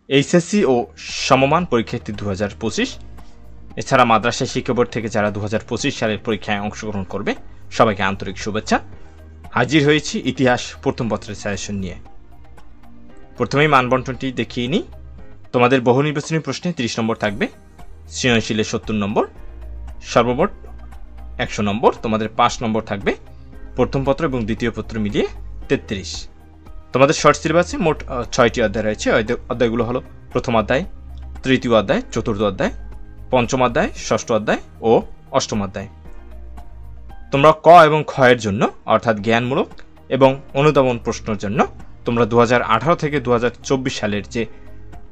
HSC ও সমমান পরীক্ষার্থী 2025, এছাড়া মাদ্রাসা শিক্ষা বোর্ড থেকে যারা 2025 সালের পরীক্ষায় অংশগ্রহণ করবে সবাইকে আন্তরিক শুভেচ্ছা। হাজির হয়েছি ইতিহাস প্রথম পত্রের সাজেশন নিয়ে। প্রথমেই মানবন্টনটি দেখিয়ে নিই। তোমাদের বহু নির্বাচনী প্রশ্নে 30 নম্বর থাকবে, সৃজনশীলে 70 নম্বর, সর্বমোট 100 নম্বর। তোমাদের 5 নম্বর থাকবে প্রথম পত্র এবং দ্বিতীয় পত্র মিলিয়ে 33। তোমাদের শর্ট সিলেবাসে মোট 6টি অধ্যায় রয়েছে। অধ্যায়গুলো হলো প্রথম অধ্যায়, তৃতীয় অধ্যায়, চতুর্থ অধ্যায়, পঞ্চম অধ্যায়, ষষ্ঠ অধ্যায় ও অষ্টম অধ্যায়। তোমরা ক এবং খ এর জন্য অর্থাৎ জ্ঞানমূলক এবং অনুধাবন প্রশ্নের জন্য তোমরা 2018 থেকে 2024 সালের যে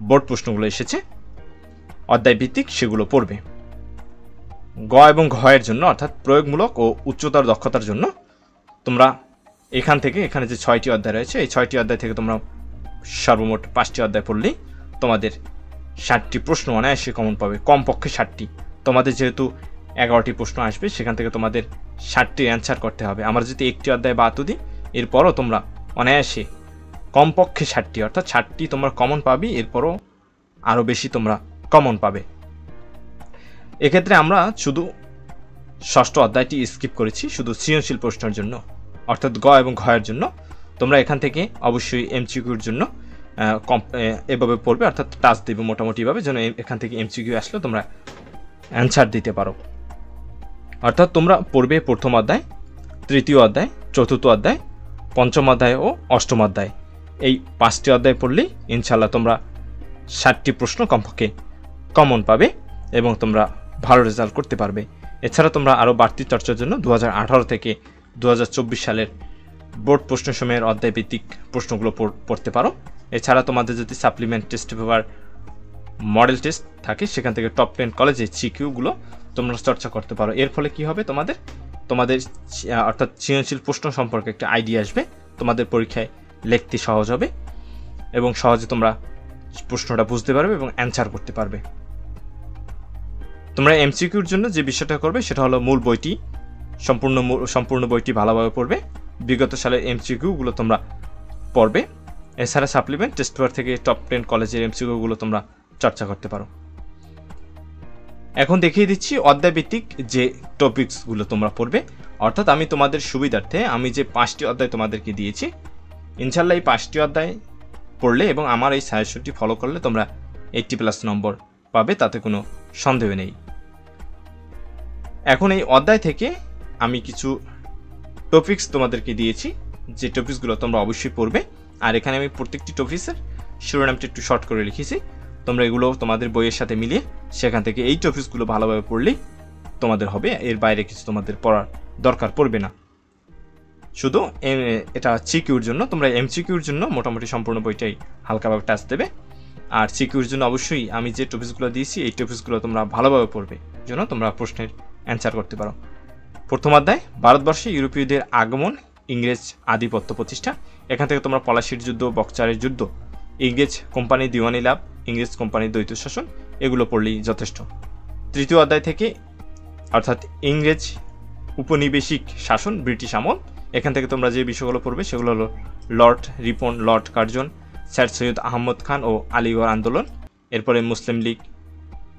বোর্ড প্রশ্নগুলো এসেছে অধ্যায় ভিত্তিক সেগুলো পড়বে। গ এবং ঘ এর জন্য অর্থাৎ প্রয়োগমূলক ও উচ্চতর দক্ষতার জন্য তোমরা এখানে যে 6টি অধ্যায় রয়েছে এই 6টি অধ্যায় থেকে তোমরা সর্বমোট 5টি অধ্যায় পড়লেই তোমাদের 60টি প্রশ্ন অনায়াসে কমন পাবে, কমপক্ষে 60টি। তোমাদের যেহেতু 11টি প্রশ্ন আসবে সেখান থেকে তোমাদের 60টি অ্যান্সার করতে হবে। আমরা যদি একটি অধ্যায় বাদ দিই এরপরও তোমরা অনায়াসে কমপক্ষে 60টি অর্থাৎ 60টি তোমরা কমন পাবে, এরপরও আরও বেশি তোমরা কমন পাবে। এক্ষেত্রে আমরা শুধু ষষ্ঠ অধ্যায়টি স্কিপ করেছি শুধু সৃজনশীল প্রশ্নের জন্য অর্থাৎ গ এবং ঘ এর জন্য। তোমরা এখান থেকে অবশ্যই এমসিকিউর জন্য এভাবে পড়বে, অর্থাৎ টাচ দেবে মোটামুটিভাবে যেন এখান থেকে এমসিকিউ আসলে তোমরা অ্যান্সার দিতে পারো। অর্থাৎ তোমরা পড়বে প্রথম অধ্যায়, তৃতীয় অধ্যায়, চতুর্থ অধ্যায়, পঞ্চম অধ্যায় ও অষ্টম অধ্যায়। এই 5টি অধ্যায় পড়লেই ইনশাল্লাহ তোমরা 60টি প্রশ্ন কমপক্ষে কমন পাবে এবং তোমরা ভালো রেজাল্ট করতে পারবে। এছাড়া তোমরা আরও বাড়তি চর্চার জন্য 2018 থেকে 2024 সালের বোর্ড প্রশ্ন সময়ের অধ্যায় ভিত্তিক প্রশ্নগুলো পড়তে পারো। এছাড়া তোমাদের যদি supplement test paper model test থাকে সেখান থেকে টপ 10 কলেজে সিকিউগুলো তোমরা চর্চা করতে পারো। এর ফলে কি হবে, তোমাদের অর্থাৎ সৃজনশীল প্রশ্ন সম্পর্কে একটা আইডিয়া আসবে, তোমাদের পরীক্ষায় লিখতে সহজ হবে এবং সহজে তোমরা প্রশ্নটা বুঝতে পারবে এবং অ্যান্সার করতে পারবে। তোমরা এমসিকিউর জন্য যে বিষয়টা করবে সেটা হলো মূল বইটি সম্পূর্ণ বইটি ভালোভাবে পড়বে, বিগত সালের এমসিকিউগুলো তোমরা পড়বে। এছাড়া সাপ্লিমেন্ট টেস্ট পেপার থেকে টপ 10 কলেজের এমসিকিউগুলো তোমরা চর্চা করতে পারো। এখন দেখিয়ে দিচ্ছি অধ্যায় ভিত্তিক যে টপিকসগুলো তোমরা পড়বে, অর্থাৎ আমি তোমাদের সুবিধার্থে আমি যে 5টি অধ্যায় তোমাদেরকে দিয়েছি ইনশাল্লাহ এই 5টি অধ্যায় পড়লে এবং আমার এই সাজেশনটি ফলো করলে তোমরা 80+ নম্বর পাবে, তাতে কোনো সন্দেহ নেই। এখন এই অধ্যায় থেকে আমি কিছু টপিকস তোমাদেরকে দিয়েছি, যে টপিকসগুলো তোমরা অবশ্যই পড়বে। আর এখানে আমি প্রত্যেকটি টপিক্সের শিরোনামটা একটু শর্ট করে লিখেছি, তোমরা এগুলো তোমাদের বইয়ের সাথে মিলিয়ে সেখান থেকে এই টপিকসগুলো ভালোভাবে পড়লেই তোমাদের হবে, এর বাইরে কিছু তোমাদের পড়ার দরকার পড়বে না। শুধু এটা সিকিউর জন্য, তোমরা এমসিকিউর জন্য মোটামুটি সম্পূর্ণ বইটাই হালকাভাবে টাচ দেবে। আর সিকিউর জন্য অবশ্যই আমি যে টপিকসগুলো দিয়েছি এই টপিকসগুলো তোমরা ভালোভাবে পড়বে যেন তোমরা প্রশ্নের অ্যান্সার করতে পারো। প্রথম অধ্যায়, ভারতবর্ষে ইউরোপীয়দের আগমন, ইংরেজ আধিপত্য প্রতিষ্ঠা। এখান থেকে তোমরা পলাশির যুদ্ধ, বকচারের যুদ্ধ, ইংরেজ কোম্পানি দিওয়ানি লাভ, ইংরেজ কোম্পানির দ্বৈত শাসন এগুলো পড়লেই যথেষ্ট। তৃতীয় অধ্যায় থেকে অর্থাৎ ইংরেজ উপনিবেশিক শাসন, ব্রিটিশ আমল, এখান থেকে তোমরা যে বিষয়গুলো পড়বে সেগুলো হলো lord Ripon, lord Curzon, sir Syed Ahmad Khan ও আলিগড় আন্দোলন, এরপরে মুসলিম লীগ,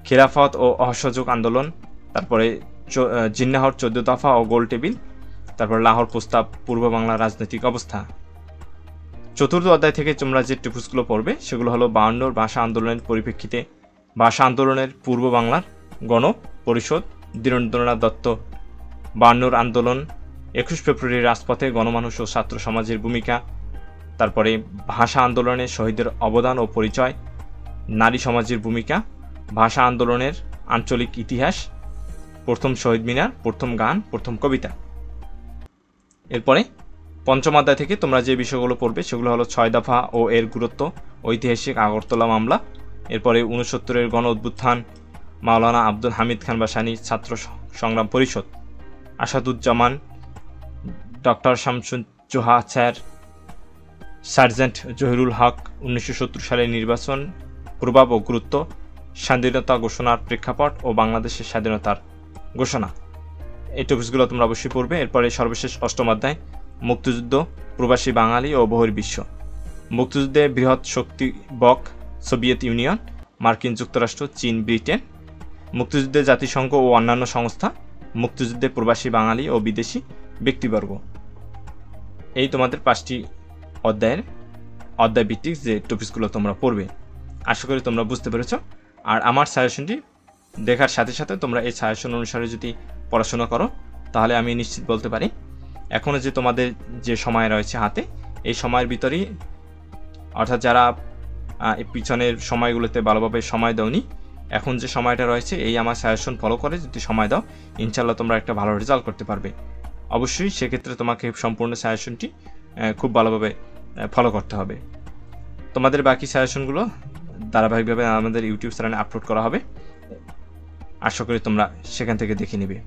খিলাফত ও অসহযোগ আন্দোলন, তারপরে জিন্নাহর 14 দফা ও গোল টেবিল, তারপর লাহোর প্রস্তাব, পূর্ব বাংলার রাজনৈতিক অবস্থা। চতুর্থ অধ্যায় থেকে তোমরা যে টপিকসগুলো পড়বে সেগুলো হলো 52 ভাষা আন্দোলনের পরিপ্রেক্ষিতে ভাষা আন্দোলনের পূর্ব বাংলার গণ পরিষদ, ধীরেন্দ্রনাথ দত্ত 52 আন্দোলন, 21 ফেব্রুয়ারি রাজপথে গণমানুষ ও ছাত্র সমাজের ভূমিকা, তারপরে ভাষা আন্দোলনে শহীদের অবদান ও পরিচয়, নারী সমাজের ভূমিকা, ভাষা আন্দোলনের আঞ্চলিক ইতিহাস, প্রথম শহীদ মিনার, প্রথম গান, প্রথম কবিতা। এরপরে পঞ্চম অধ্যায় থেকে তোমরা যে বিষয়গুলো পড়বে সেগুলো হলো 6 দফা ও এর গুরুত্ব, ঐতিহাসিক আগরতলা মামলা, এরপরে 69-এর গণ অভ্যুত্থান, মাওলানা আব্দুল হামিদ খান ভাসানী ছাত্র সংগ্রাম পরিষদ, Asaduzzaman, doctor Shamsuzzoha sir, sergeant Zahirul Haq, 1970 সালের নির্বাচন, প্রভাব ও গুরুত্ব, স্বাধীনতা ঘোষণার প্রেক্ষাপট ও বাংলাদেশের স্বাধীনতার ঘোষণা। এই টপিকসগুলো তোমরা অবশ্যই পড়বে। এরপরে সর্বশেষ অষ্টম অধ্যায়, মুক্তিযুদ্ধ, প্রবাসী বাঙালি ও বহির্বিশ্ব। মুক্তিযুদ্ধে বৃহৎ শক্তি বক, সোভিয়েত ইউনিয়ন, মার্কিন যুক্তরাষ্ট্র, চীন, ব্রিটেন, মুক্তিযুদ্ধে জাতিসংঘ ও অন্যান্য সংস্থা, মুক্তিযুদ্ধে প্রবাসী বাঙালি ও বিদেশি ব্যক্তিবর্গ। এই তোমাদের 5টি অধ্যায়ের অধ্যায়ভিত্তিক যে টপিকসগুলো তোমরা পড়বে। আশা করি তোমরা বুঝতে পেরেছ। আর আমার সাজেশনটি দেখার সাথে সাথে তোমরা এই সাজেশন অনুসারে যদি পড়াশোনা করো তাহলে আমি নিশ্চিত বলতে পারি এখনও যে তোমাদের যে সময় রয়েছে হাতে, এই সময়ের ভিতরেই, অর্থাৎ যারা এই পিছনের সময়গুলোতে ভালোভাবে সময় দাওনি, এখন যে সময়টা রয়েছে এই আমার সাজেশন ফলো করে যদি সময় দাও, ইনশাল্লাহ তোমরা একটা ভালো রেজাল্ট করতে পারবে। অবশ্যই সেক্ষেত্রে তোমাকে সম্পূর্ণ সাজেশনটি খুব ভালোভাবে ফলো করতে হবে। তোমাদের বাকি সাজেশনগুলো ধারাবাহিকভাবে আমাদের ইউটিউব চ্যানেলে আপলোড করা হবে, আশা করি তোমরা সেখান থেকে দেখে নিবে।